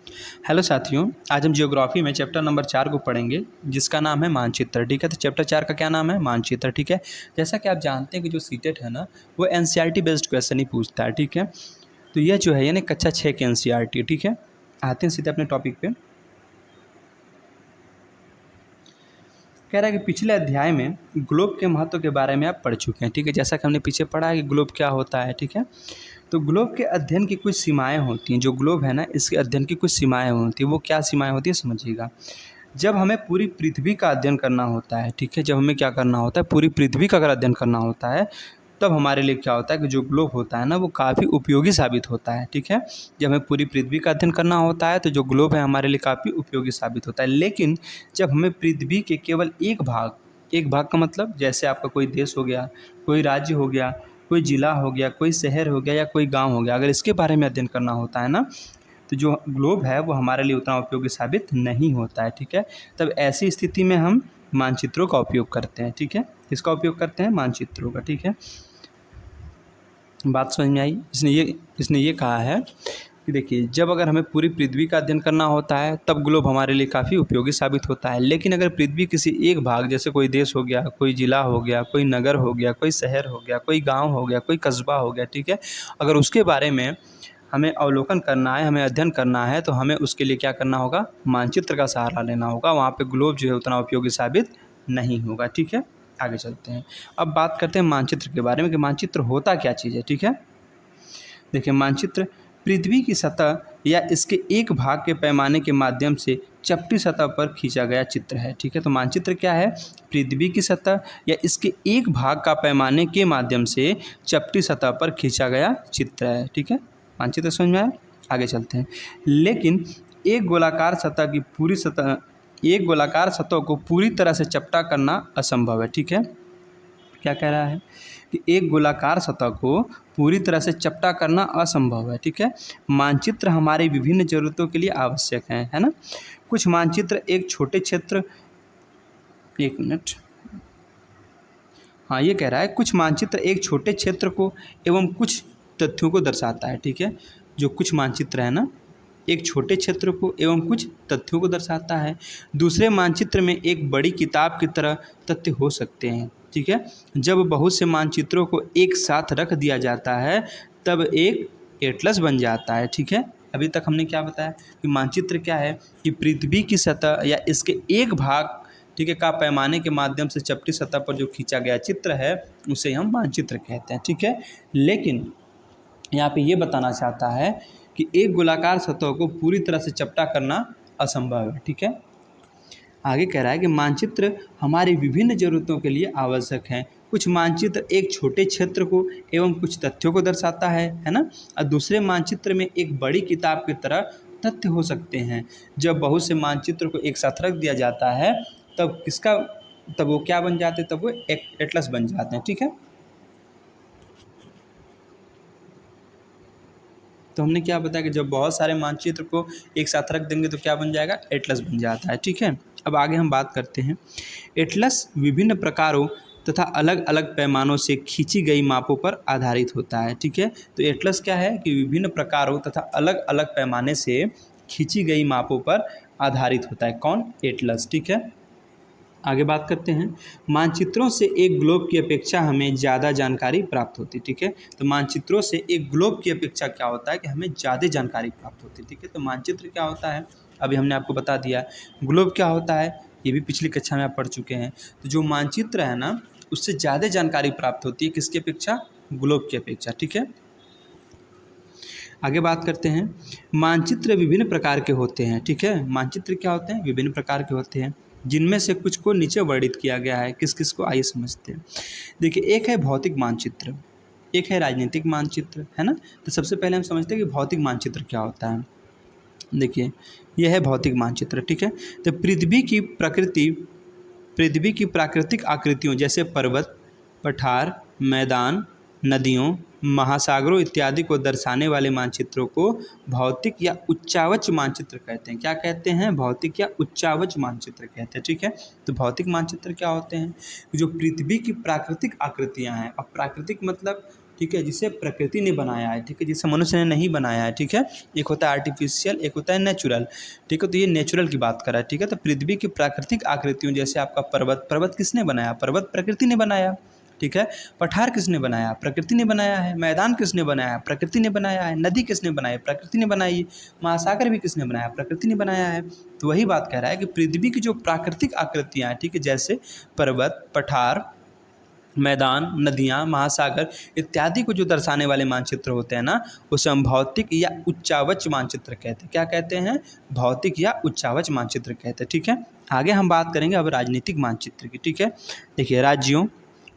Hello साथियों, आज हम ज्योग्राफी में चैप्टर नंबर 4 को पढ़ेंगे जिसका नाम है मानचित्र। ठीक है, तो चैप्टर 4 का क्या नाम है? मानचित्र। ठीक है, जैसा कि आप जानते हैं कि जो सीटेट है ना, वो एनसीईआरटी बेस्ड क्वेश्चन ही पूछता है। ठीक है, तो यह जो है यानी कक्षा 6 के एनसीईआरटी। ठीक है, आते हैं सीधे अपने टॉपिक पे। कह रहा है कि पिछले अध्याय में ग्लोब के महत्व के बारे में आप पढ़ चुके हैं। ठीक है, जैसा कि हमने पीछे पढ़ा है कि ग्लोब क्या होता है। ठीक है, तो ग्लोब के अध्ययन की कुछ सीमाएं होती हैं। जो ग्लोब है ना, इसके अध्ययन की कुछ सीमाएं होती हैं। वो क्या सीमाएं होती है समझिएगा। जब हमें पूरी पृथ्वी का अध्ययन करना होता है, ठीक है, जब हमें क्या करना होता है, पूरी पृथ्वी का अगर अध्ययन करना होता है, तब हमारे लिए क्या होता है कि जो ग्लोब होता है ना, वो काफ़ी उपयोगी साबित होता है। ठीक है, जब हमें पूरी पृथ्वी का अध्ययन करना होता है तो जो ग्लोब है हमारे लिए काफ़ी उपयोगी साबित होता है। लेकिन जब हमें पृथ्वी के केवल एक भाग का मतलब जैसे आपका कोई देश हो गया, कोई राज्य हो गया, कोई ज़िला हो गया, कोई शहर हो गया या कोई गाँव हो गया, अगर इसके बारे में अध्ययन करना होता है ना, तो जो ग्लोब है वो हमारे लिए उतना उपयोगी साबित नहीं होता है। ठीक है, तब ऐसी स्थिति में हम मानचित्रों का उपयोग करते हैं। ठीक है, किसका उपयोग करते हैं? मानचित्रों का। ठीक है, बात समझ में आई? इसने ये कहा है कि देखिए, जब अगर हमें पूरी पृथ्वी का अध्ययन करना होता है तब ग्लोब हमारे लिए काफ़ी उपयोगी साबित होता है। लेकिन अगर पृथ्वी किसी एक भाग जैसे कोई देश हो गया, कोई ज़िला हो गया, कोई नगर हो गया, कोई शहर हो गया, कोई गांव हो गया, कोई कस्बा हो गया, ठीक है, अगर उसके बारे में हमें अवलोकन करना है, हमें अध्ययन करना है, तो हमें उसके लिए क्या करना होगा? मानचित्र का सहारा लेना होगा। वहाँ पे ग्लोब जो है उतना उपयोगी साबित नहीं होगा। ठीक है, आगे चलते हैं। अब बात करते हैं मानचित्र के बारे में कि मानचित्र होता क्या चीज़ है। ठीक है, देखिए, मानचित्र पृथ्वी की सतह या इसके एक भाग के पैमाने के माध्यम से चपटी सतह पर खींचा गया चित्र है। ठीक है, तो मानचित्र क्या है? पृथ्वी की सतह या इसके एक भाग का पैमाने के माध्यम से चपटी सतह पर खींचा गया चित्र है। ठीक है, मानचित्र समझ में आया? आगे चलते हैं। लेकिन एक गोलाकार सतह की पूरी सतह एक गोलाकार सतह को पूरी तरह से चपटा करना असंभव है। ठीक है, क्या कह रहा है कि एक गोलाकार सतह को पूरी तरह से चपटा करना असंभव है। ठीक है, मानचित्र हमारी विभिन्न ज़रूरतों के लिए आवश्यक है ना। कुछ मानचित्र एक छोटे क्षेत्र एक मिनट हाँ, ये कह रहा है कुछ मानचित्र एक छोटे क्षेत्र को एवं कुछ तथ्यों को दर्शाता है। ठीक है, जो कुछ मानचित्र है ना, एक छोटे क्षेत्र को एवं कुछ तथ्यों को दर्शाता है। दूसरे मानचित्र में एक बड़ी किताब की तरह तथ्य हो सकते हैं। ठीक है, जब बहुत से मानचित्रों को एक साथ रख दिया जाता है तब एक एटलस बन जाता है। ठीक है, अभी तक हमने क्या बताया कि मानचित्र क्या है कि पृथ्वी की सतह या इसके एक भाग, ठीक है, का पैमाने के माध्यम से चपटी सतह पर जो खींचा गया चित्र है उसे हम मानचित्र कहते हैं। ठीक है, लेकिन यहाँ पे ये बताना चाहता है कि एक गोलाकार सतह को पूरी तरह से चपटा करना असंभव है। ठीक है, आगे कह रहा है कि मानचित्र हमारी विभिन्न ज़रूरतों के लिए आवश्यक हैं। कुछ मानचित्र एक छोटे क्षेत्र को एवं कुछ तथ्यों को दर्शाता है ना, और दूसरे मानचित्र में एक बड़ी किताब की तरह तथ्य हो सकते हैं। जब बहुत से मानचित्र को एक साथ रख दिया जाता है तब वो क्या बन जाते हैं? तब वो एक एटलस बन जाते हैं। ठीक है, तो हमने क्या बताया कि जब बहुत सारे मानचित्र को एक साथ रख देंगे तो क्या बन जाएगा? एटलस बन जाता है। ठीक है, अब आगे हम बात करते हैं। एटलस विभिन्न प्रकारों तथा अलग अलग पैमानों से खींची गई मापों पर आधारित होता है। ठीक है, तो एटलस क्या है कि विभिन्न प्रकारों तथा अलग अलग पैमाने से खींची गई मापों पर आधारित होता है। कौन? एटलस। ठीक है, आगे बात करते हैं। मानचित्रों से एक ग्लोब की अपेक्षा हमें ज़्यादा जानकारी प्राप्त होती है। ठीक है, तो मानचित्रों से एक ग्लोब की अपेक्षा क्या होता है कि हमें ज़्यादा जानकारी प्राप्त होती है। ठीक है, तो मानचित्र क्या होता है अभी हमने आपको बता दिया। ग्लोब क्या होता है ये भी पिछली कक्षा में आप पढ़ चुके हैं। तो जो मानचित्र है ना, उससे ज़्यादा जानकारी प्राप्त होती है। किसकी अपेक्षा? ग्लोब की अपेक्षा। ठीक है, आगे बात करते हैं। मानचित्र विभिन्न प्रकार के होते हैं। ठीक है, मानचित्र क्या होते हैं? विभिन्न प्रकार के होते हैं, जिनमें से कुछ को नीचे वर्णित किया गया है। किस किस को, आइए समझते हैं। देखिए, एक है भौतिक मानचित्र, एक है राजनीतिक मानचित्र, है ना। तो सबसे पहले हम समझते हैं कि भौतिक मानचित्र क्या होता है। देखिए, यह है भौतिक मानचित्र। ठीक है, तो पृथ्वी की प्राकृतिक आकृतियों जैसे पर्वत, पठार, मैदान, नदियों, महासागरों इत्यादि को दर्शाने वाले मानचित्रों को भौतिक या उच्चावच मानचित्र कहते हैं। क्या कहते हैं? भौतिक या उच्चावच मानचित्र कहते हैं। ठीक है, तो भौतिक मानचित्र क्या होते हैं? जो पृथ्वी की प्राकृतिक आकृतियां हैं। अब प्राकृतिक मतलब ठीक है, जिसे प्रकृति ने बनाया है, ठीक है, जिसे मनुष्य ने नहीं बनाया है, ठीक है। एक होता है आर्टिफिशियल, एक होता है नेचुरल, ठीक है। तो ये नेचुरल की बात कर रहा है, ठीक है। तो पृथ्वी की प्राकृतिक आकृतियों जैसे आपका पर्वत, पर्वत किसने बनाया? पर्वत प्रकृति ने बनाया, ठीक है। पठार किसने बनाया? प्रकृति ने बनाया है। मैदान किसने बनाया? प्रकृति ने बनाया है। नदी किसने बनाई? प्रकृति ने बनाई। महासागर भी किसने बनाया? प्रकृति ने बनाया है। तो वही बात कह रहा है कि पृथ्वी की जो प्राकृतिक आकृतियाँ हैं, ठीक है, जैसे पर्वत, पठार, मैदान, नदियाँ, महासागर इत्यादि को जो दर्शाने वाले मानचित्र होते हैं ना, उसे हम भौतिक या उच्चावच मानचित्र कहते हैं। क्या कहते हैं? भौतिक या उच्चावच मानचित्र कहते हैं, ठीक है। आगे हम बात करेंगे अब राजनीतिक मानचित्र की, ठीक है। देखिए, राज्यों,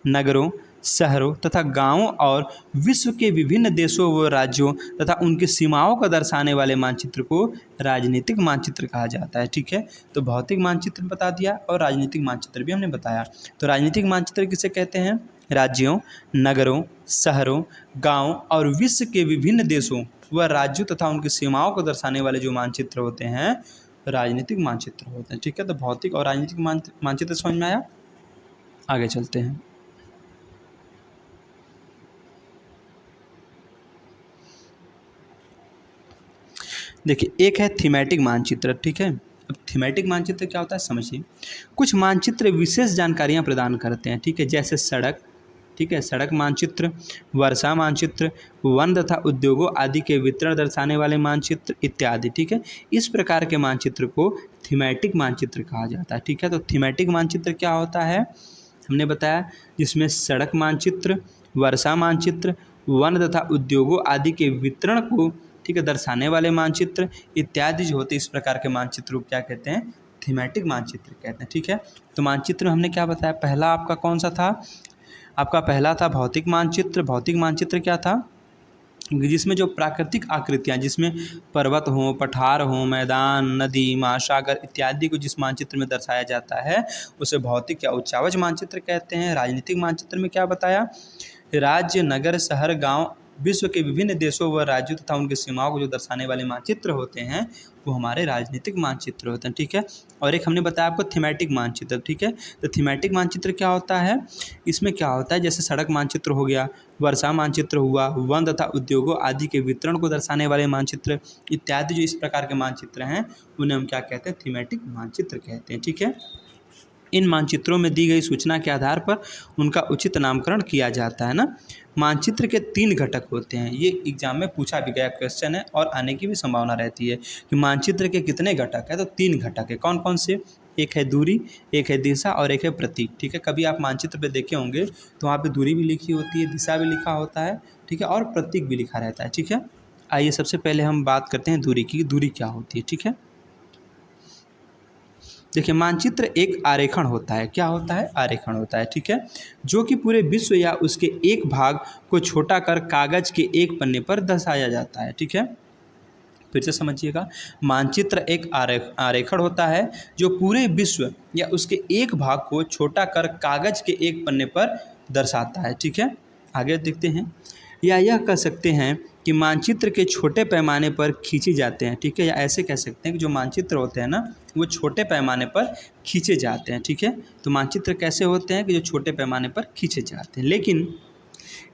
नगरों, शहरों तथा गांवों और विश्व के विभिन्न देशों व राज्यों तथा उनकी सीमाओं को दर्शाने वाले मानचित्र को राजनीतिक मानचित्र कहा जाता है, ठीक है। तो भौतिक मानचित्र बता दिया और राजनीतिक मानचित्र भी हमने बताया। तो राजनीतिक मानचित्र किसे कहते हैं? राज्यों, नगरों, शहरों, गाँव और विश्व के विभिन्न देशों व राज्यों तथा उनकी सीमाओं को दर्शाने वाले जो मानचित्र होते हैं, राजनीतिक मानचित्र होते हैं, ठीक है। तो भौतिक और राजनीतिक मानचित्र समझ में आया। आगे चलते हैं। देखिए, एक है थीमेटिक मानचित्र, ठीक है। अब थीमेटिक मानचित्र क्या होता है समझिए। कुछ मानचित्र विशेष जानकारियां प्रदान करते हैं, ठीक है, जैसे सड़क, ठीक है, सड़क मानचित्र, वर्षा मानचित्र, वन तथा उद्योगों आदि के वितरण दर्शाने वाले मानचित्र इत्यादि, ठीक है। इस प्रकार के मानचित्र को थीमेटिक मानचित्र कहा जाता है, ठीक है। तो थीमेटिक मानचित्र क्या होता है हमने बताया, जिसमें सड़क मानचित्र, वर्षा मानचित्र, वन तथा उद्योगों आदि के वितरण को, ठीक है, दर्शाने वाले मानचित्र इत्यादि जो होते हैं, इस प्रकार के मानचित्र को क्या कहते हैं? थीमेटिक मानचित्र कहते हैं, ठीक है। तो मानचित्र हमने क्या बताया? पहला आपका कौन सा था? आपका पहला था भौतिक मानचित्र। भौतिक मानचित्र क्या था? जिसमें जो प्राकृतिक आकृतियाँ, जिसमें पर्वत हों, पठार हों, मैदान, नदी, महासागर इत्यादि को जिस मानचित्र में दर्शाया जाता है उसे भौतिक या उच्चावच मानचित्र कहते हैं। राजनीतिक मानचित्र में क्या बताया? राज्य, नगर, शहर, गांव, विश्व के विभिन्न देशों व राज्यों तथा उनकी सीमाओं को जो दर्शाने वाले मानचित्र होते हैं वो हमारे राजनीतिक मानचित्र होते हैं, ठीक है। और एक हमने बताया आपको थीमेटिक मानचित्र, ठीक है। तो थीमेटिक मानचित्र क्या होता है? इसमें क्या होता है, जैसे सड़क मानचित्र हो गया, वर्षा मानचित्र हुआ, वन तथा उद्योगों आदि के वितरण को दर्शाने वाले मानचित्र इत्यादि जो इस प्रकार के मानचित्र हैं उन्हें हम क्या कहते हैं? थीमेटिक मानचित्र कहते हैं, ठीक है। इन मानचित्रों में दी गई सूचना के आधार पर उनका उचित नामकरण किया जाता है ना। मानचित्र के 3 घटक होते हैं, ये एग्जाम में पूछा भी गया क्वेश्चन है और आने की भी संभावना रहती है कि मानचित्र के कितने घटक है। तो 3 घटक है। कौन कौन से? एक है दूरी, एक है दिशा और एक है प्रतीक, ठीक है। कभी आप मानचित्र पे देखे होंगे तो वहाँ पे दूरी भी लिखी होती है, दिशा भी लिखा होता है, ठीक है, और प्रतीक भी लिखा रहता है, ठीक है। आइए सबसे पहले हम बात करते हैं दूरी की। दूरी क्या होती है, ठीक है। देखिए, मानचित्र एक आरेखण होता है। क्या होता है? आरेखण होता है, ठीक है, जो कि पूरे विश्व या उसके एक भाग को छोटा कर कागज के एक पन्ने पर दर्शाया जाता है, ठीक है। फिर से समझिएगा, मानचित्र एक आरेखण होता है जो पूरे विश्व या उसके एक भाग को छोटा कर कागज के एक पन्ने पर दर्शाता है, ठीक है। आगे देखते हैं। या यह कह सकते हैं कि मानचित्र के छोटे पैमाने पर खींचे जाते हैं, ठीक है, या ऐसे कह सकते हैं कि जो मानचित्र होते हैं ना वो छोटे पैमाने पर खींचे जाते हैं, ठीक है। तो मानचित्र कैसे होते हैं कि जो छोटे पैमाने पर खींचे जाते हैं, लेकिन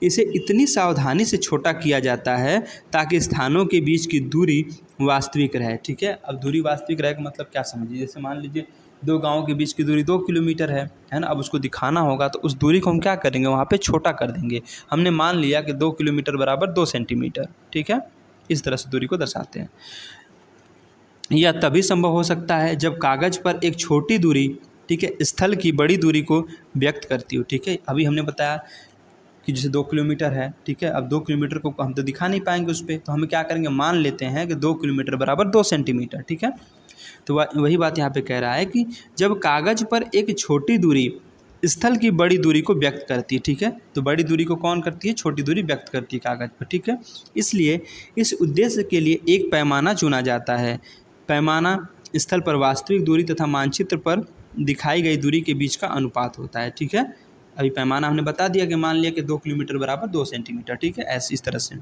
इसे इतनी सावधानी से छोटा किया जाता है ताकि स्थानों के बीच की दूरी वास्तविक रहे, ठीक है। अब दूरी वास्तविक रहे का मतलब क्या समझिए, जैसे मान लीजिए 2 गाँव के बीच की दूरी 2 किलोमीटर है ना। अब उसको दिखाना होगा तो उस दूरी को हम क्या करेंगे? वहाँ पे छोटा कर देंगे। हमने मान लिया कि 2 किलोमीटर बराबर 2 सेंटीमीटर, ठीक है। इस तरह से दूरी को दर्शाते हैं। यह तभी संभव हो सकता है जब कागज़ पर एक छोटी दूरी, ठीक है, स्थल की बड़ी दूरी को व्यक्त करती हो, ठीक है। अभी हमने बताया कि जैसे 2 किलोमीटर है, ठीक है। अब 2 किलोमीटर को हम तो दिखा नहीं पाएंगे उस पर, तो हम क्या करेंगे? मान लेते हैं कि 2 किलोमीटर बराबर 2 सेंटीमीटर, ठीक है। तो वही बात यहाँ पे कह रहा है कि जब कागज़ पर एक छोटी दूरी स्थल की बड़ी दूरी को व्यक्त करती है, ठीक है। तो बड़ी दूरी को कौन करती है? छोटी दूरी व्यक्त करती है कागज़ पर, ठीक है। इसलिए इस उद्देश्य के लिए एक पैमाना चुना जाता है। पैमाना स्थल पर वास्तविक दूरी तथा मानचित्र पर दिखाई गई दूरी के बीच का अनुपात होता है, ठीक है। अभी पैमाना हमने बता दिया कि मान लिया कि 2 किलोमीटर बराबर 2 सेंटीमीटर, ठीक है। ऐसे इस तरह से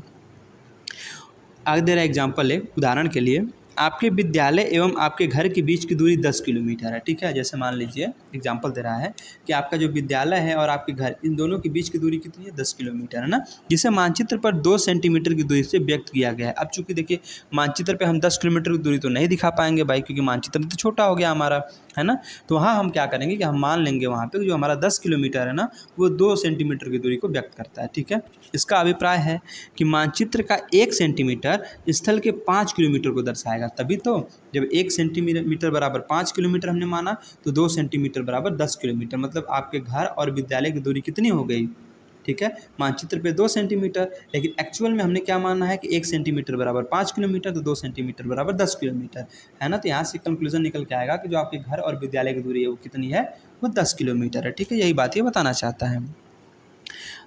आगे दे रहा एग्जाम्पल है, उदाहरण के लिए आपके विद्यालय एवं आपके घर के बीच की दूरी 10 किलोमीटर है, ठीक है। जैसे मान लीजिए एग्जांपल दे रहा है कि आपका जो विद्यालय है और आपके घर, इन दोनों के बीच की दूरी कितनी है, 10 किलोमीटर है ना, जिसे मानचित्र पर 2 सेंटीमीटर की दूरी से व्यक्त किया गया है। अब चूंकि देखिए मानचित्र पे हम 10 किलोमीटर की दूरी तो नहीं दिखा पाएंगे भाई, क्योंकि मानचित्र तो छोटा हो गया हमारा, है ना। तो वहाँ हम क्या करेंगे कि हम मान लेंगे वहाँ पे जो हमारा 10 किलोमीटर है ना, वो 2 सेंटीमीटर की दूरी को व्यक्त करता है, ठीक है। इसका अभिप्राय है कि मानचित्र का 1 सेंटीमीटर स्थल के 5 किलोमीटर को दर्शाएगा। तभी तो जब 1 सेंटीमीटर बराबर 5 किलोमीटर हमने माना, तो 2 सेंटीमीटर बराबर 10 किलोमीटर, मतलब आपके घर और विद्यालय की दूरी कितनी हो गई, ठीक है। मानचित्र पे 2 सेंटीमीटर, लेकिन एक्चुअल में हमने क्या माना है कि 1 सेंटीमीटर बराबर 5 किलोमीटर, तो 2 सेंटीमीटर बराबर 10 किलोमीटर, है ना। तो यहाँ से कंक्लूजन निकल के आएगा कि जो आपके घर और विद्यालय की दूरी है वो कितनी है, वो 10 किलोमीटर है, ठीक है। यही बात ये बताना चाहता है।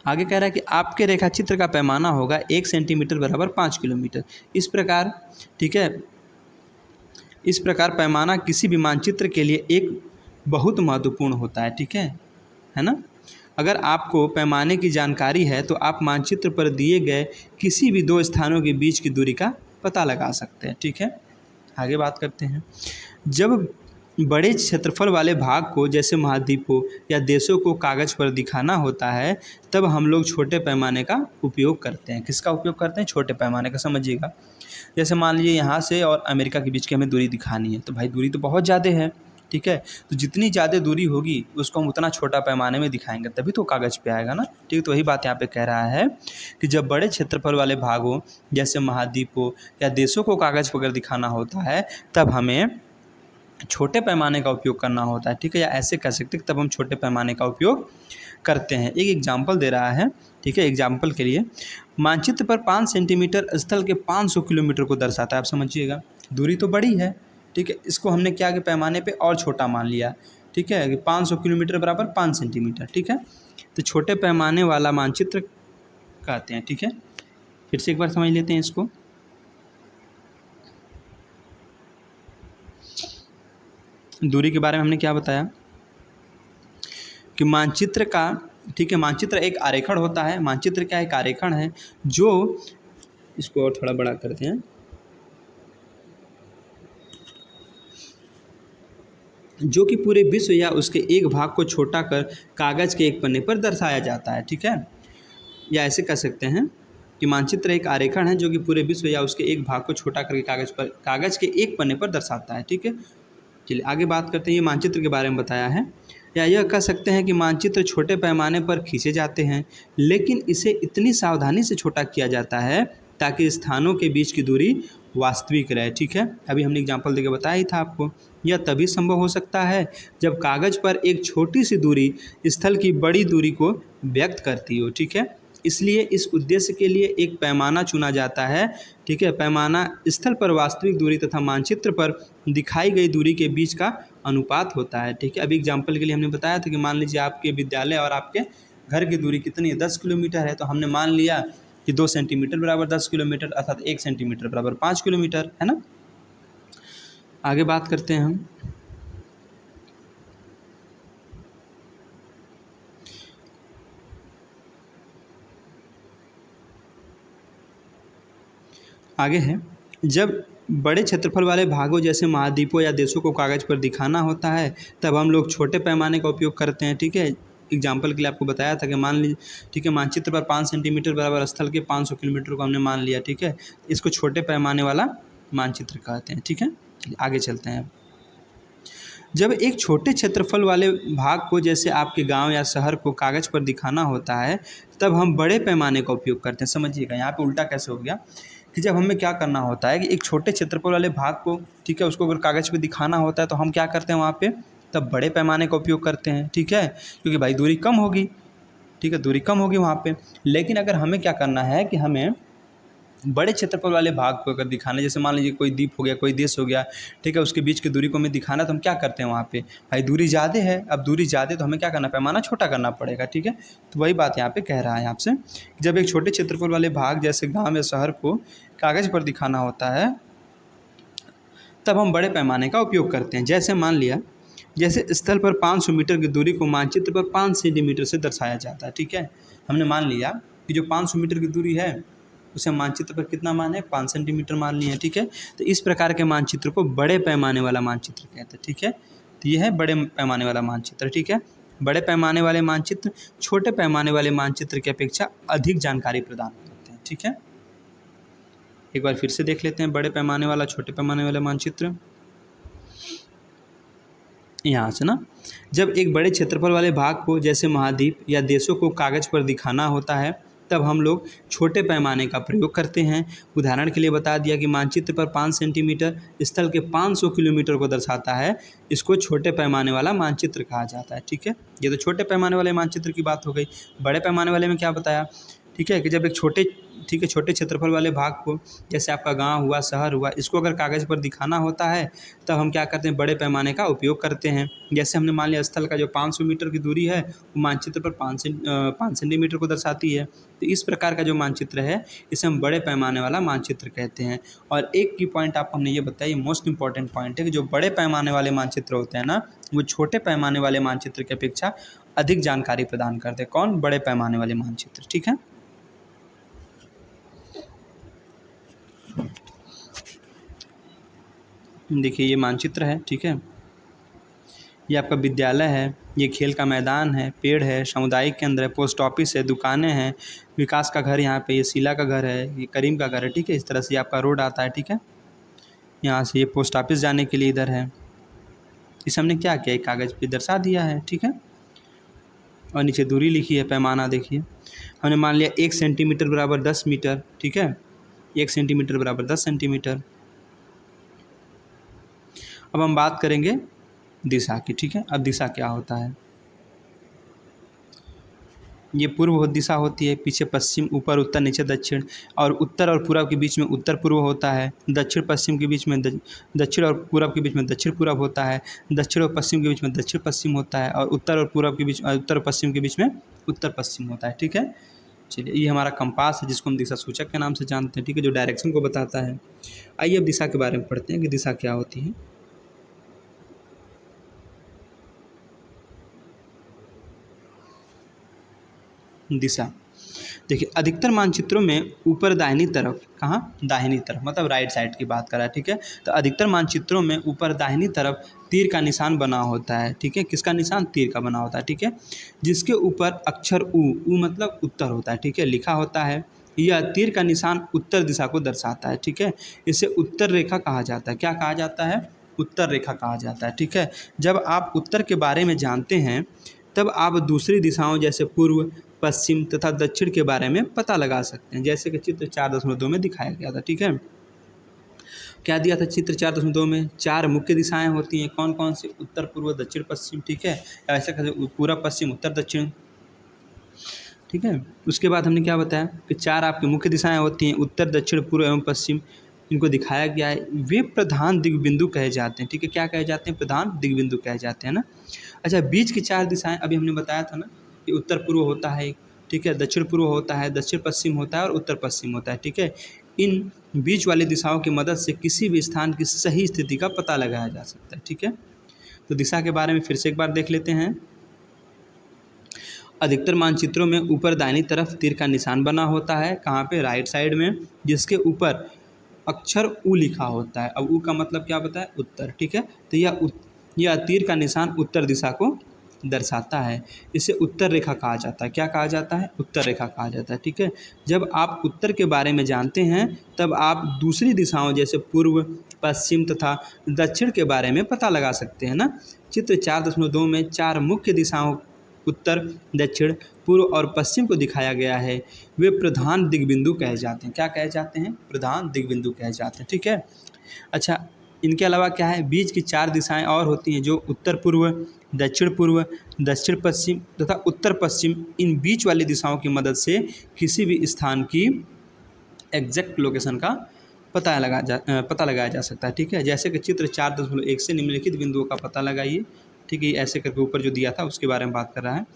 आगे कह रहा है कि आपके रेखाचित्र का पैमाना होगा 1 सेंटीमीटर बराबर 5 किलोमीटर। इस प्रकार, ठीक है, इस प्रकार पैमाना किसी भी मानचित्र के लिए एक बहुत महत्वपूर्ण होता है, ठीक है ना। अगर आपको पैमाने की जानकारी है तो आप मानचित्र पर दिए गए किसी भी 2 स्थानों के बीच की दूरी का पता लगा सकते हैं, ठीक है। आगे बात करते हैं। जब बड़े क्षेत्रफल वाले भाग को, जैसे महाद्वीपों या देशों को कागज़ पर दिखाना होता है, तब हम लोग छोटे पैमाने का उपयोग करते हैं। किसका उपयोग करते हैं, छोटे पैमाने का, समझिएगा। जैसे मान लीजिए यहाँ से और अमेरिका के बीच की हमें दूरी दिखानी है, तो भाई दूरी तो बहुत ज़्यादा है, ठीक है। तो जितनी ज़्यादा दूरी होगी उसको हम उतना छोटा पैमाने में दिखाएंगे, तभी तो कागज़ पे आएगा ना, ठीक है। तो वही बात यहाँ पे कह रहा है कि जब बड़े क्षेत्रफल वाले भागों, जैसे महाद्वीपों या देशों को कागज़ पर दिखाना होता है, तब हमें छोटे पैमाने का उपयोग करना होता है, ठीक है। या ऐसे कह सकते हैं तब हम छोटे पैमाने का उपयोग करते हैं। एक एग्जाम्पल दे रहा है, ठीक है। एग्जाम्पल के लिए मानचित्र पर 5 सेंटीमीटर स्थल के 500 किलोमीटर को दर्शाता है। आप समझिएगा दूरी तो बड़ी है, ठीक है। इसको हमने क्या कि पैमाने पे और छोटा मान लिया, ठीक है, कि 500 किलोमीटर बराबर 5 सेंटीमीटर, ठीक है। तो छोटे पैमाने वाला मानचित्र कहते हैं, ठीक है। फिर से एक बार समझ लेते हैं इसको। दूरी के बारे में हमने क्या बताया कि मानचित्र का, ठीक है, मानचित्र एक आरेखण होता है। मानचित्र क्या एक आरेखण है, जो, इसको और थोड़ा बड़ा करते हैं, जो कि पूरे विश्व या उसके एक भाग को छोटा कर कागज़ के एक पन्ने पर दर्शाया जाता है, ठीक है। या ऐसे कह सकते हैं कि मानचित्र एक आरेखण है जो कि पूरे विश्व या उसके एक भाग को छोटा करके कागज़ के एक पन्ने पर दर्शाता है, ठीक है। चलिए आगे बात करते हैं। ये मानचित्र के बारे में बताया है। या यह कह सकते हैं कि मानचित्र छोटे पैमाने पर खींचे जाते हैं, लेकिन इसे इतनी सावधानी से छोटा किया जाता है ताकि स्थानों के बीच की दूरी वास्तविक रहे, ठीक है। अभी हमने एग्जांपल देकर बताया ही था आपको। यह तभी संभव हो सकता है जब कागज़ पर एक छोटी सी दूरी स्थल की बड़ी दूरी को व्यक्त करती हो, ठीक है। इसलिए इस उद्देश्य के लिए एक पैमाना चुना जाता है, ठीक है। पैमाना स्थल पर वास्तविक दूरी तथा मानचित्र पर दिखाई गई दूरी के बीच का अनुपात होता है, ठीक है। अभी एग्जाम्पल के लिए हमने बताया था कि मान लीजिए आपके विद्यालय और आपके घर की दूरी कितनी है, 10 किलोमीटर है, तो हमने मान लिया कि 2 सेंटीमीटर बराबर 10 किलोमीटर, अर्थात 1 सेंटीमीटर बराबर 5 किलोमीटर, है ना। आगे बात करते हैं हम। आगे है, जब बड़े क्षेत्रफल वाले भागों जैसे महाद्वीपों या देशों को कागज़ पर दिखाना होता है, तब हम लोग छोटे पैमाने का उपयोग करते हैं, ठीक है। एग्जाम्पल के लिए आपको बताया था कि मान लीजिए, ठीक है, मानचित्र पर 5 सेंटीमीटर बराबर स्थल के 500 किलोमीटर को हमने मान लिया, ठीक है। इसको छोटे पैमाने वाला मानचित्र कहते हैं, ठीक है। चलिए आगे चलते हैं। जब एक छोटे क्षेत्रफल वाले भाग को, जैसे आपके गांव या शहर को कागज़ पर दिखाना होता है, तब हम बड़े पैमाने का उपयोग करते हैं। समझिएगा यहाँ पे उल्टा कैसे हो गया कि जब हमें क्या करना होता है कि एक छोटे क्षेत्रफल वाले भाग को, ठीक है, उसको अगर कागज़ पे दिखाना होता है तो हम क्या करते हैं वहाँ पे, तब बड़े पैमाने का उपयोग करते हैं, ठीक है, क्योंकि भाई दूरी कम होगी, ठीक है, दूरी कम होगी वहाँ पे। लेकिन अगर हमें क्या करना है कि हमें बड़े क्षेत्रफल वाले भाग को अगर दिखाना है, जैसे मान लीजिए कोई द्वीप हो गया, कोई देश हो गया, ठीक है, उसके बीच की दूरी को हमें दिखाना, तो हम क्या करते हैं वहाँ पे, भाई दूरी ज़्यादा है। अब दूरी ज़्यादा तो हमें क्या करना, पैमाना छोटा करना पड़ेगा, ठीक है। तो वही बात यहाँ पे कह रहा है आपसे, जब एक छोटे क्षेत्रफल वाले भाग जैसे गाँव या शहर को कागज़ पर दिखाना होता है, तब हम बड़े पैमाने का उपयोग करते हैं। जैसे मान लिया, जैसे स्थल पर 500 मीटर की दूरी को मानचित्र पर 5 सेंटीमीटर से दर्शाया जाता है, ठीक है। हमने मान लिया कि जो 500 मीटर की दूरी है उसे मानचित्र पर कितना मान है, 5 सेंटीमीटर मान लिया है। ठीक है, तो इस प्रकार के मानचित्र को बड़े पैमाने वाला मानचित्र कहते हैं। ठीक है, तो ये है बड़े पैमाने वाला मानचित्र। ठीक है, बड़े पैमाने वाले मानचित्र छोटे पैमाने वाले मानचित्र की अपेक्षा अधिक जानकारी प्रदान करते हैं। ठीक है, एक बार फिर से देख लेते हैं बड़े पैमाने वाला छोटे पैमाने वाला मानचित्र। यहाँ से ना, जब एक बड़े क्षेत्रफल वाले भाग को जैसे महाद्वीप या देशों को कागज़ पर दिखाना होता है तब हम लोग छोटे पैमाने का प्रयोग करते हैं। उदाहरण के लिए बता दिया कि मानचित्र पर 5 सेंटीमीटर स्थल के 500 किलोमीटर को दर्शाता है, इसको छोटे पैमाने वाला मानचित्र कहा जाता है। ठीक है, ये तो छोटे पैमाने वाले मानचित्र की बात हो गई। बड़े पैमाने वाले में क्या बताया, ठीक है, कि जब एक छोटे क्षेत्रफल वाले भाग को जैसे आपका गांव हुआ, शहर हुआ, इसको अगर कागज़ पर दिखाना होता है तब हम क्या करते हैं, बड़े पैमाने का उपयोग करते हैं। जैसे हमने मान लिया स्थल का जो 500 मीटर की दूरी है वो मानचित्र पर 5 सेंटीमीटर को दर्शाती है। तो इस प्रकार का जो मानचित्र है इसे हम बड़े पैमाने वाला मानचित्र कहते हैं। और एक की पॉइंट आपको हमने ये बताया, ये मोस्ट इंपॉर्टेंट पॉइंट है कि जो बड़े पैमाने वाले मानचित्र होते हैं ना, वो छोटे पैमाने वाले मानचित्र की अपेक्षा अधिक जानकारी प्रदान करते हैं। कौन? बड़े पैमाने वाले मानचित्र। ठीक है, देखिए ये मानचित्र है। ठीक है, ये आपका विद्यालय है, ये खेल का मैदान है, पेड़ है, सामुदायिक केंद्र है, पोस्ट ऑफिस है, दुकानें हैं, विकास का घर यहाँ पे, ये शीला का घर है, ये करीम का घर है। ठीक है, इस तरह से आपका रोड आता है। ठीक है, यहाँ से ये पोस्ट ऑफिस जाने के लिए इधर है। इसे हमने क्या किया, एक कागज़ पे दर्शा दिया है। ठीक है, और नीचे दूरी लिखी है, पैमाना देखिए हमने मान लिया 1 सेंटीमीटर बराबर 10 मीटर। ठीक है, 1 सेंटीमीटर बराबर 10 सेंटीमीटर। अब हम बात करेंगे दिशा की। ठीक है, अब दिशा क्या होता है, ये पूर्व दिशा होती है, पीछे पश्चिम, ऊपर उत्तर, नीचे दक्षिण, और उत्तर और पूरब के बीच में उत्तर पूर्व होता है, दक्षिण पश्चिम के बीच में दक्षिण और पूरब के बीच में दक्षिण पूरब होता है, दक्षिण और पश्चिम के बीच में दक्षिण पश्चिम होता है, और उत्तर और पूरब के बीच उत्तर और पश्चिम के बीच में उत्तर पश्चिम होता है। ठीक है, चलिए ये हमारा कंपास है जिसको हम दिशा सूचक के नाम से जानते हैं। ठीक है, जो डायरेक्शन को बताता है। आइए अब दिशा के बारे में पढ़ते हैं कि दिशा क्या होती है। दिशा देखिए, अधिकतर मानचित्रों में ऊपर दाहिनी तरफ, कहाँ, दाहिनी तरफ मतलब राइट साइड की बात कर रहा है। ठीक है, तो अधिकतर मानचित्रों में ऊपर दाहिनी तरफ तीर का निशान बना होता है। ठीक है, किसका निशान? तीर का बना होता है। ठीक है, जिसके ऊपर अक्षर ऊ मतलब उत्तर होता है। ठीक है, लिखा होता है। यह तीर का निशान उत्तर दिशा को दर्शाता है। ठीक है, इसे उत्तर रेखा कहा जाता है। क्या कहा जाता है? उत्तर रेखा कहा जाता है। ठीक है, जब आप उत्तर के बारे में जानते हैं तब आप दूसरी दिशाओं जैसे पूर्व, पश्चिम तथा दक्षिण के बारे में पता लगा सकते हैं। जैसे कि चित्र 4.2 में दिखाया गया था। ठीक है, क्या दिया था चित्र 4.2 में? 4 मुख्य दिशाएं होती हैं। कौन कौन सी? उत्तर, पूर्व, दक्षिण, पश्चिम। ठीक है, ऐसे कहते पूरब, पश्चिम, उत्तर, दक्षिण। ठीक है, उसके बाद हमने क्या बताया कि 4 आपकी मुख्य दिशाएं होती हैं, उत्तर, दक्षिण, पूर्व एवं पश्चिम। इनको दिखाया गया है। वे प्रधान दिग्बिंदु कहे जाते हैं। ठीक है, क्या कहे जाते हैं? प्रधान दिग्बिंदु कहे जाते हैं ना। अच्छा, बीच की 4 दिशाएं अभी हमने बताया था ना कि उत्तर पूर्व होता है, ठीक है, दक्षिण पूर्व होता है, दक्षिण पश्चिम होता है और उत्तर पश्चिम होता है। ठीक है, इन बीच वाली दिशाओं की मदद से किसी भी स्थान की सही स्थिति का पता लगाया जा सकता है। ठीक है, तो दिशा के बारे में फिर से एक बार देख लेते हैं। अधिकतर मानचित्रों में ऊपर दाहिनी तरफ तीर का निशान बना होता है। कहाँ पे? राइट साइड में, जिसके ऊपर अक्षर ऊ लिखा होता है। अब ऊ का मतलब क्या बताया? उत्तर। ठीक है, तो यह तीर का निशान उत्तर दिशा को दर्शाता है। इसे उत्तर रेखा कहा जाता है। क्या कहा जाता है? उत्तर रेखा कहा जाता है। ठीक है, जब आप उत्तर के बारे में जानते हैं तब आप दूसरी दिशाओं जैसे पूर्व, पश्चिम तथा दक्षिण के बारे में पता लगा सकते हैं ना। चित्र 4.2 में 4 मुख्य दिशाओं उत्तर, दक्षिण, पूर्व और पश्चिम को दिखाया गया है। वे प्रधान दिग्बिंदु कहे जाते हैं। क्या कहे जाते हैं? प्रधान दिग्बिंदु कहे जाते हैं। ठीक है, अच्छा, इनके अलावा क्या है? बीच की 4 दिशाएं और होती हैं जो उत्तर पूर्व, दक्षिण पूर्व, दक्षिण पश्चिम तथा उत्तर पश्चिम। इन बीच वाली दिशाओं की मदद से किसी भी स्थान की एग्जैक्ट लोकेशन का पता लगाया जा सकता है। ठीक है, जैसे कि चित्र 4.1 से निम्नलिखित बिंदुओं का पता लगाइए। ठीक है, ऐसे करके ऊपर जो दिया था उसके बारे में बात कर रहा है।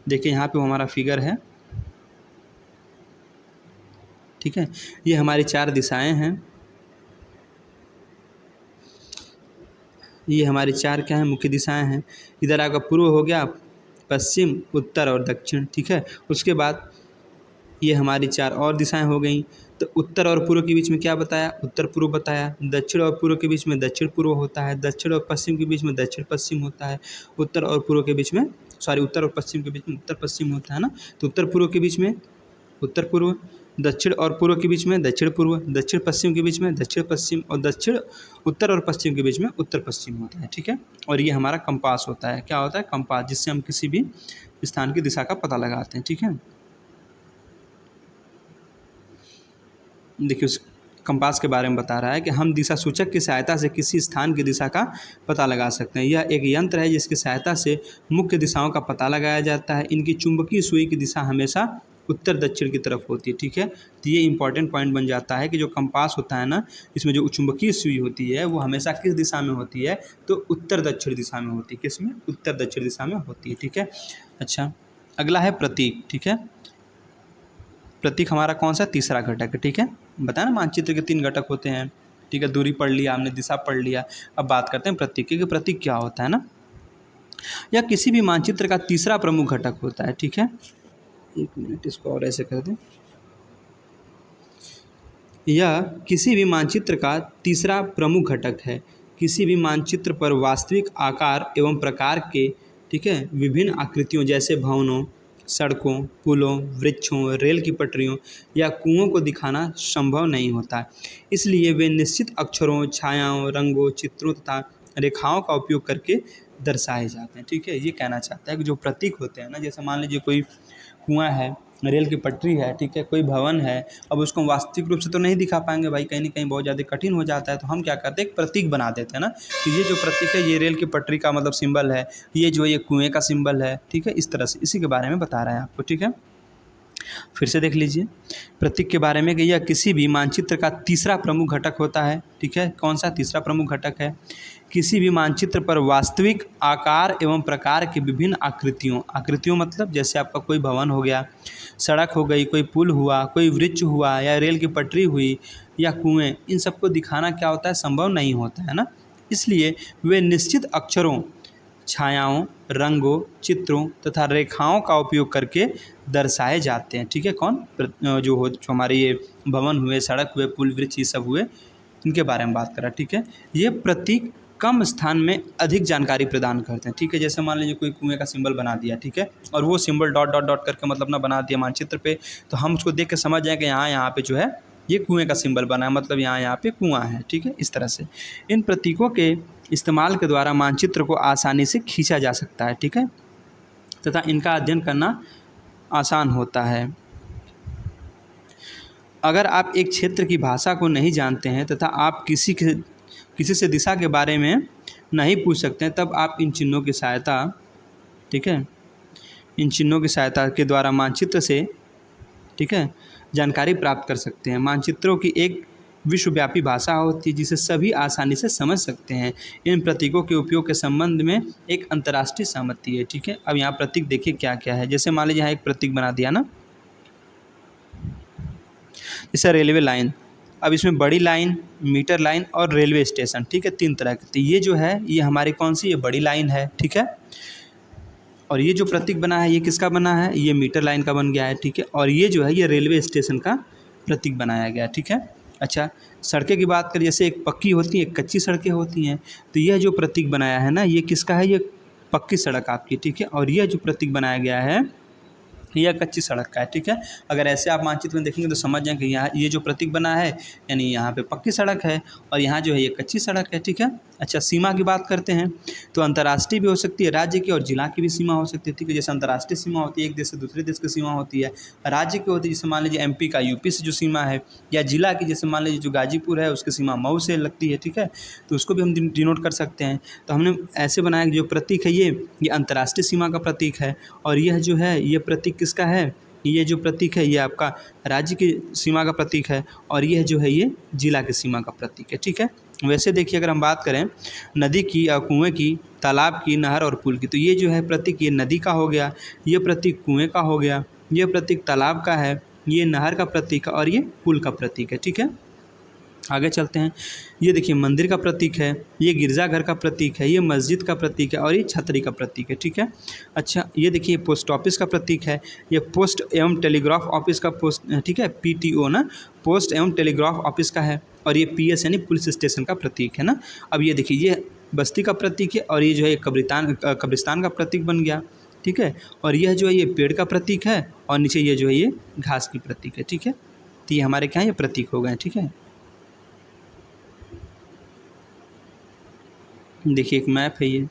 देखिए यहाँ पे हमारा फिगर है। ठीक है, ये हमारी 4 दिशाएं हैं। ये हमारी 4 क्या है? मुख्य दिशाएं हैं। इधर आपका पूर्व हो गया, पश्चिम, उत्तर और दक्षिण। ठीक है, उसके बाद ये हमारी 4 और दिशाएं हो गई। तो उत्तर और पूर्व के बीच में क्या बताया, उत्तर पूर्व बताया। दक्षिण और पूर्व के बीच में दक्षिण पूर्व होता है। दक्षिण और पश्चिम के बीच में दक्षिण पश्चिम होता है। उत्तर और पूर्व के बीच में उत्तर और पश्चिम के बीच में उत्तर पश्चिम होता है ना। तो उत्तर पूर्व के बीच में उत्तर पूर्व, दक्षिण और पूर्व के बीच में दक्षिण पूर्व, दक्षिण पश्चिम के बीच में दक्षिण पश्चिम, और दक्षिण उत्तर और पश्चिम के बीच में उत्तर पश्चिम होता है। ठीक है, और ये हमारा कंपास होता है। क्या होता है, कंपास, जिससे हम किसी भी स्थान की दिशा का पता लगाते हैं। ठीक है, देखिए उस कंपास के बारे में बता रहा है कि हम दिशा सूचक की सहायता से किसी स्थान की दिशा का पता लगा सकते हैं। यह एक यंत्र है जिसकी सहायता से मुख्य दिशाओं का पता लगाया जाता है। इनकी चुंबकीय सुई की दिशा हमेशा उत्तर दक्षिण की तरफ होती है। ठीक है, तो ये इंपॉर्टेंट पॉइंट बन जाता है कि जो कंपास होता है ना, इसमें जो चुंबकीय सुई होती है वो हमेशा किस दिशा में होती है, तो उत्तर दक्षिण दिशा में होती है। किस में, उत्तर दक्षिण दिशा में होती है। ठीक है, अच्छा अगला है प्रतीक। ठीक है, प्रतीक हमारा कौन सा, तीसरा घटक है। ठीक है, बताया ना मानचित्र के 3 घटक होते हैं। ठीक है, दूरी पढ़ लिया हमने, दिशा पढ़ लिया। अब बात करते हैं प्रतीक की। प्रतीक क्या होता है ना, यह किसी भी मानचित्र का तीसरा प्रमुख घटक होता है। ठीक है, एक मिनट इसको और ऐसे कर दें। यह किसी भी मानचित्र का तीसरा प्रमुख घटक है। किसी भी मानचित्र पर वास्तविक आकार एवं प्रकार के, ठीक है, विभिन्न आकृतियों जैसे भवनों, सड़कों, पुलों, वृक्षों, रेल की पटरियों या कुओं को दिखाना संभव नहीं होता। इसलिए वे निश्चित अक्षरों, छायाओं, रंगों, चित्रों तथा रेखाओं का उपयोग करके दर्शाए जाते हैं। ठीक है, ये कहना चाहता है कि जो प्रतीक होते हैं ना, जैसे मान लीजिए कोई कुआं है, रेल की पटरी है, ठीक है, कोई भवन है, अब उसको वास्तविक रूप से तो नहीं दिखा पाएंगे भाई, कहीं ना कहीं बहुत ज़्यादा कठिन हो जाता है। तो हम क्या करते हैं, एक प्रतीक बना देते हैं ना, कि ये जो प्रतीक है ये रेल की पटरी का मतलब सिंबल है, ये जो ये कुएं का सिंबल है। ठीक है, इस तरह से इसी के बारे में बता रहा है आपको। ठीक है, फिर से देख लीजिए प्रतीक के बारे में कि यह किसी भी मानचित्र का तीसरा प्रमुख घटक होता है। ठीक है, कौन सा तीसरा प्रमुख घटक है, किसी भी मानचित्र पर वास्तविक आकार एवं प्रकार की विभिन्न आकृतियों मतलब जैसे आपका कोई भवन हो गया, सड़क हो गई, कोई पुल हुआ, कोई वृक्ष हुआ, या रेल की पटरी हुई, या कुएं, इन सबको दिखाना क्या होता है, संभव नहीं होता है ना। इसलिए वे निश्चित अक्षरों, छायाओं, रंगों, चित्रों तथा रेखाओं का उपयोग करके दर्शाए जाते हैं। ठीक है, जो हमारे ये भवन हुए, सड़क हुए, पुल, वृक्ष, ये सब हुए, इनके बारे में बात करा। ठीक है, ये प्रतीक कम स्थान में अधिक जानकारी प्रदान करते हैं। ठीक है, जैसे मान लीजिए कोई कुएं का सिंबल बना दिया, ठीक है, और वो सिंबल डॉट डॉट डॉट करके मतलब ना बना दिया मानचित्र पे, तो हम उसको देख के समझ जाएँ कि यहाँ पे जो है ये कुएं का सिंबल बना है, मतलब यहाँ पे कुआं है। ठीक है, इस तरह से इन प्रतीकों के इस्तेमाल के द्वारा मानचित्र को आसानी से खींचा जा सकता है। ठीक है, तथा इनका अध्ययन करना आसान होता है। अगर आप एक क्षेत्र की भाषा को नहीं जानते हैं तथा आप किसी से दिशा के बारे में नहीं पूछ सकते हैं, तब आप इन चिन्हों की सहायता, ठीक है, इन चिन्हों की सहायता के द्वारा मानचित्र से, ठीक है, जानकारी प्राप्त कर सकते हैं। मानचित्रों की एक विश्वव्यापी भाषा होती है जिसे सभी आसानी से समझ सकते हैं। इन प्रतीकों के उपयोग के संबंध में एक अंतर्राष्ट्रीय सहमति है। ठीक है, अब यहाँ प्रतीक देखिए क्या क्या है। जैसे मान लीजिए यहाँ एक प्रतीक बना दिया ना, जैसे रेलवे लाइन, अब इसमें बड़ी लाइन, मीटर लाइन और रेलवे स्टेशन, ठीक है, 3 तरह की। तो ये जो है ये हमारी कौन सी, ये बड़ी लाइन है। ठीक है, और ये जो प्रतीक बना है ये किसका बना है, ये मीटर लाइन का बन गया है। ठीक है, और ये जो है ये रेलवे स्टेशन का प्रतीक बनाया गया। ठीक है, अच्छा सड़कें की बात करें, जैसे एक पक्की होती है, एक कच्ची सड़कें होती हैं, तो यह जो प्रतीक बनाया है ना, ये किसका है, ये पक्की सड़क आपकी। ठीक है, और यह जो प्रतीक बनाया गया है यह कच्ची सड़क का है। ठीक है, अगर ऐसे आप मानचित्र में देखेंगे तो समझ जाएं कि यहाँ ये जो प्रतीक बना है यानी यहाँ पे पक्की सड़क है और यहाँ जो है ये कच्ची सड़क है। ठीक है, अच्छा सीमा की बात करते हैं तो अंतर्राष्ट्रीय भी हो सकती है, राज्य की और जिला की भी सीमा हो सकती है। ठीक है, जैसे अंतर्राष्ट्रीय सीमा होती है एक देश से दूसरे देश की सीमा होती है, राज्य की होती है जैसे मान लीजिए MP का UP से जो सीमा है, या जिला की जैसे मान लीजिए जो गाजीपुर है उसकी सीमा मऊ से लगती है। ठीक है, तो उसको भी हम डिनोट कर सकते हैं। तो हमने ऐसे बनाया कि जो प्रतीक है ये अंतर्राष्ट्रीय सीमा का प्रतीक है, और यह जो है ये प्रतीक किसका है, ये जो प्रतीक है ये आपका राज्य की सीमा का प्रतीक है, और यह जो है ये जिला की सीमा का प्रतीक है। ठीक है, वैसे देखिए अगर हम बात करें नदी की या कुएं की, तालाब की, नहर और पुल की, तो ये जो है प्रतीक ये नदी का हो गया, ये प्रतीक कुएं का हो गया, ये प्रतीक तालाब का है, ये नहर का प्रतीक है और ये पुल का प्रतीक है। ठीक है, आगे चलते हैं। ये देखिए मंदिर का प्रतीक है, ये गिरजाघर का प्रतीक है, ये मस्जिद का प्रतीक है और ये छतरी का प्रतीक है, ठीक है। अच्छा ये देखिए पोस्ट ऑफिस का प्रतीक है, ये पोस्ट एवं टेलीग्राफ ऑफिस का पोस्ट, ठीक है, पीटीओ ना, पोस्ट एवं टेलीग्राफ ऑफिस का है। और ये पीएस यानी पुलिस स्टेशन का प्रतीक है ना। अब ये देखिए ये बस्ती का प्रतीक है और ये जो है कब्रिस्तान का प्रतीक बन गया, ठीक है। और यह जो है ये पेड़ का प्रतीक है और नीचे ये जो है ये घास की प्रतीक है, ठीक है। तो ये हमारे क्या है, ये प्रतीक हो गए, ठीक है। देखिए एक मैप है ये,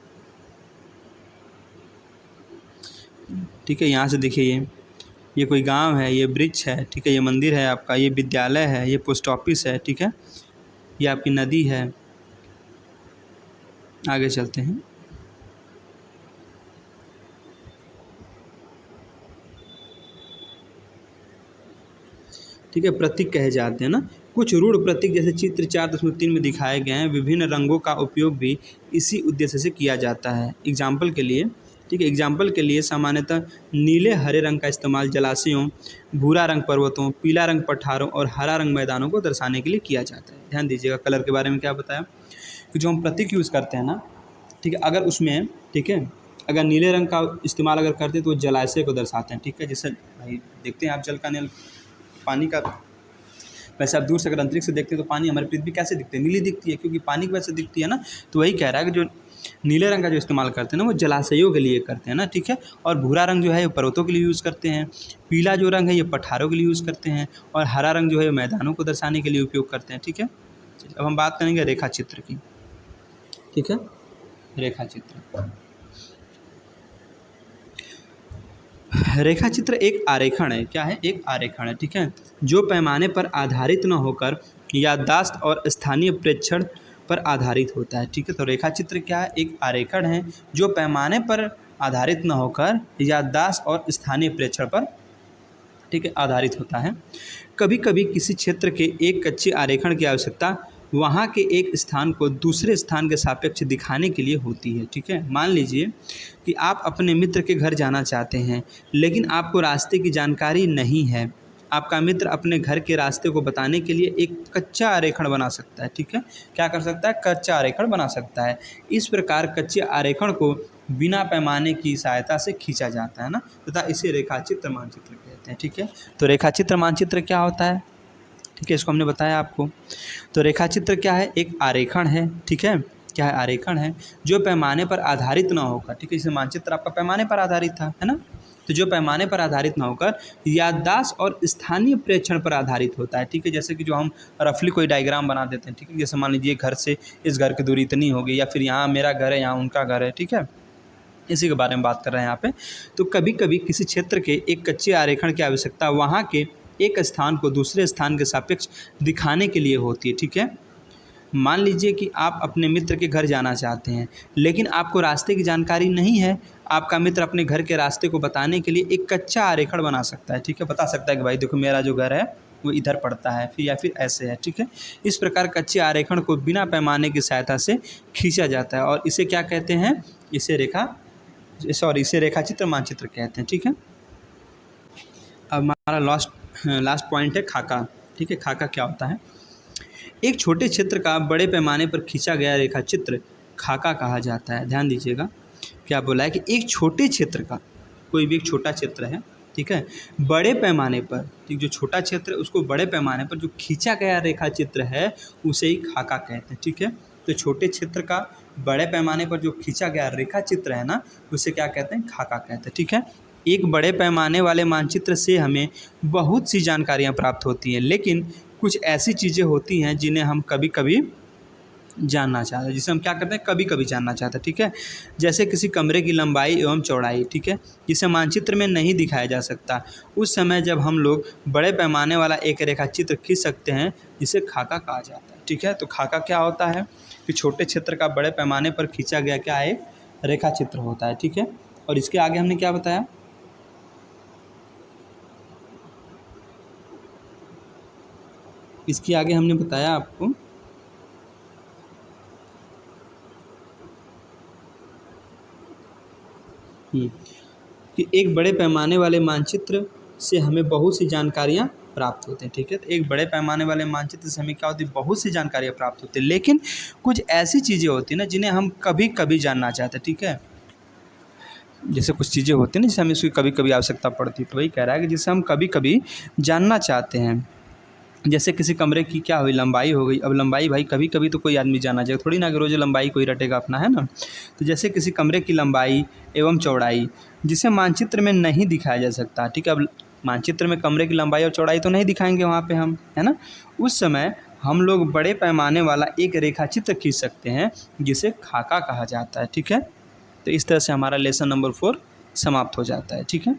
ठीक है। यहाँ से देखिए ये कोई गांव है, ये ब्रिज है, ठीक है, ये मंदिर है आपका, ये विद्यालय है, ये पोस्ट ऑफिस है, ठीक है, ये आपकी नदी है। आगे चलते हैं। ठीक है, प्रतीक कहे जाते हैं ना। कुछ रूढ़ प्रतीक जैसे चित्र 4.3 में दिखाए गए हैं, विभिन्न रंगों का उपयोग भी इसी उद्देश्य से किया जाता है। एग्जाम्पल के लिए, ठीक है, एग्जाम्पल के लिए सामान्यतः नीले हरे रंग का इस्तेमाल जलाशयों, भूरा रंग पर्वतों, पीला रंग पठारों और हरा रंग मैदानों को दर्शाने के लिए किया जाता है। ध्यान दीजिएगा कलर के बारे में क्या बताया कि जो हम प्रतीक यूज़ करते हैं ना, ठीक है, अगर उसमें, ठीक है, अगर नीले रंग का इस्तेमाल अगर करते हैं तो वो जलाशय को दर्शाते हैं, ठीक है। जैसे भाई देखते हैं आप जल का नल, पानी का, वैसे आप दूर से अगर अंतरिक्ष से देखते हैं तो पानी हमारी पृथ्वी कैसे दिखती है, नीली दिखती है, क्योंकि पानी की वजह से दिखती है ना। तो वही कह रहा है कि जो नीले रंग का जो इस्तेमाल करते हैं ना वो जलाशयों के लिए करते हैं ना, ठीक है। और भूरा रंग जो है ये पर्वतों के लिए यूज़ करते हैं, पीला जो रंग है ये पठारों के लिए यूज़ करते हैं और हरा रंग जो है मैदानों को दर्शाने के लिए उपयोग करते हैं, ठीक है। अब हम बात करेंगे रेखा चित्र की, ठीक है। रेखा चित्र, रेखा चित्र एक आरेखण है, क्या है, एक आरेखण है, ठीक है, जो पैमाने पर आधारित न होकर याददाश्त और स्थानीय प्रेक्षण पर आधारित होता है, ठीक है। तो रेखा चित्र क्या है, एक आरेखण है जो पैमाने पर आधारित न होकर याददाश्त और स्थानीय प्रेक्षण पर, ठीक है, आधारित होता है। कभी कभी किसी क्षेत्र के एक कच्चे आरेखण की आवश्यकता वहाँ के एक स्थान को दूसरे स्थान के सापेक्ष दिखाने के लिए होती है, ठीक है। मान लीजिए कि आप अपने मित्र के घर जाना चाहते हैं लेकिन आपको रास्ते की जानकारी नहीं है। आपका मित्र अपने घर के रास्ते को बताने के लिए एक कच्चा आरेखण बना सकता है, ठीक है। क्या कर सकता है, कच्चा आरेखण बना सकता है। इस प्रकार कच्चे आरेखण को बिना पैमाने की सहायता से खींचा जाता है ना, तथा इसे रेखाचित्र मानचित्र कहते हैं, ठीक है। तो रेखाचित्र मानचित्र क्या होता है, ठीक है, इसको हमने बताया आपको। तो रेखाचित्र क्या है, एक आरेखण है, ठीक है, क्या है, आरेखण है जो पैमाने पर आधारित ना होकर, ठीक है, जैसे मानचित्र आपका पैमाने पर आधारित था, है ना। तो जो पैमाने पर आधारित ना होकर याददाश्त और स्थानीय प्रेक्षण पर आधारित होता है, ठीक है। जैसे कि जो हम रफली कोई डायग्राम बना देते हैं, ठीक है, जैसे मान लीजिए घर से इस घर की दूरी इतनी होगी, या फिर यहाँ मेरा घर है, यहाँ उनका घर है, ठीक है, इसी के बारे में बात कर रहे हैं यहाँ पे। तो कभी कभी किसी क्षेत्र के एक कच्चे आरेखण की आवश्यकता वहाँ के एक स्थान को दूसरे स्थान के सापेक्ष दिखाने के लिए होती है, ठीक है। मान लीजिए कि आप अपने मित्र के घर जाना चाहते हैं लेकिन आपको रास्ते की जानकारी नहीं है। आपका मित्र अपने घर के रास्ते को बताने के लिए एक कच्चा आरेखण बना सकता है, ठीक है, बता सकता है कि भाई देखो मेरा जो घर है वो इधर पड़ता है, फिर या फिर ऐसे है, ठीक है। इस प्रकार कच्चे आरेखण को बिना पैमाने की सहायता से खींचा जाता है और इसे क्या कहते हैं, इसे रेखाचित्र मानचित्र कहते हैं, ठीक है। अब हमारा लास्ट पॉइंट है खाका, ठीक है। खाका क्या होता है, एक छोटे क्षेत्र का बड़े पैमाने पर खींचा गया रेखाचित्र खाका कहा जाता है। ध्यान दीजिएगा क्या बोला है कि एक छोटे क्षेत्र का, कोई भी एक छोटा क्षेत्र है, ठीक है, बड़े पैमाने पर, ठीक, जो छोटा क्षेत्र है उसको बड़े पैमाने पर जो खींचा गया रेखाचित्र है उसे ही खाका कहते हैं, ठीक है। तो छोटे क्षेत्र का बड़े पैमाने पर जो खींचा गया रेखाचित्र है ना उसे क्या कहते हैं, खाका कहते हैं, ठीक है। एक बड़े पैमाने वाले मानचित्र से हमें बहुत सी जानकारियाँ प्राप्त होती हैं, लेकिन कुछ ऐसी चीज़ें होती हैं जिन्हें हम कभी कभी जानना चाहते हैं, जिसे हम क्या करते हैं, कभी कभी जानना चाहते हैं, ठीक है। जैसे किसी कमरे की लंबाई एवं चौड़ाई, ठीक है, जिसे मानचित्र में नहीं दिखाया जा सकता। उस समय जब हम लोग बड़े पैमाने वाला एक रेखाचित्र खींच सकते हैं जिसे खाका कहा जाता है, ठीक है। तो खाका क्या होता है कि छोटे क्षेत्र का बड़े पैमाने पर खींचा गया क्या है, रेखाचित्र होता है, ठीक है। और इसके आगे हमने क्या बताया, इसके आगे हमने बताया आपको कि एक बड़े पैमाने वाले मानचित्र से हमें बहुत सी जानकारियाँ प्राप्त होते हैं। ठीक है, तो एक बड़े पैमाने वाले मानचित्र से हमें क्या होती है, बहुत सी जानकारियाँ प्राप्त होती है, लेकिन कुछ ऐसी चीज़ें होती हैं ना जिन्हें हम कभी कभी जानना चाहते हैं। ठीक है, जैसे कुछ चीज़ें होती हैं ना जिसे हमें उसकी कभी कभी आवश्यकता पड़ती है, तो वही कह रहा है कि जिसे हम कभी कभी जानना चाहते हैं। जैसे किसी कमरे की क्या हुई, लंबाई हो गई। अब लंबाई भाई कभी कभी तो कोई आदमी जानना चाहिए, थोड़ी ना कि रोज़ लंबाई कोई रटेगा अपना, है ना। तो जैसे किसी कमरे की लंबाई एवं चौड़ाई जिसे मानचित्र में नहीं दिखाया जा सकता। ठीक है, अब मानचित्र में कमरे की लंबाई और चौड़ाई तो नहीं दिखाएंगे वहाँ पे हम, है ना। उस समय हम लोग बड़े पैमाने वाला एक रेखाचित्र खींच सकते हैं जिसे खाका कहा जाता है। ठीक है, तो इस तरह से हमारा लेसन नंबर 4 समाप्त हो जाता है। ठीक है।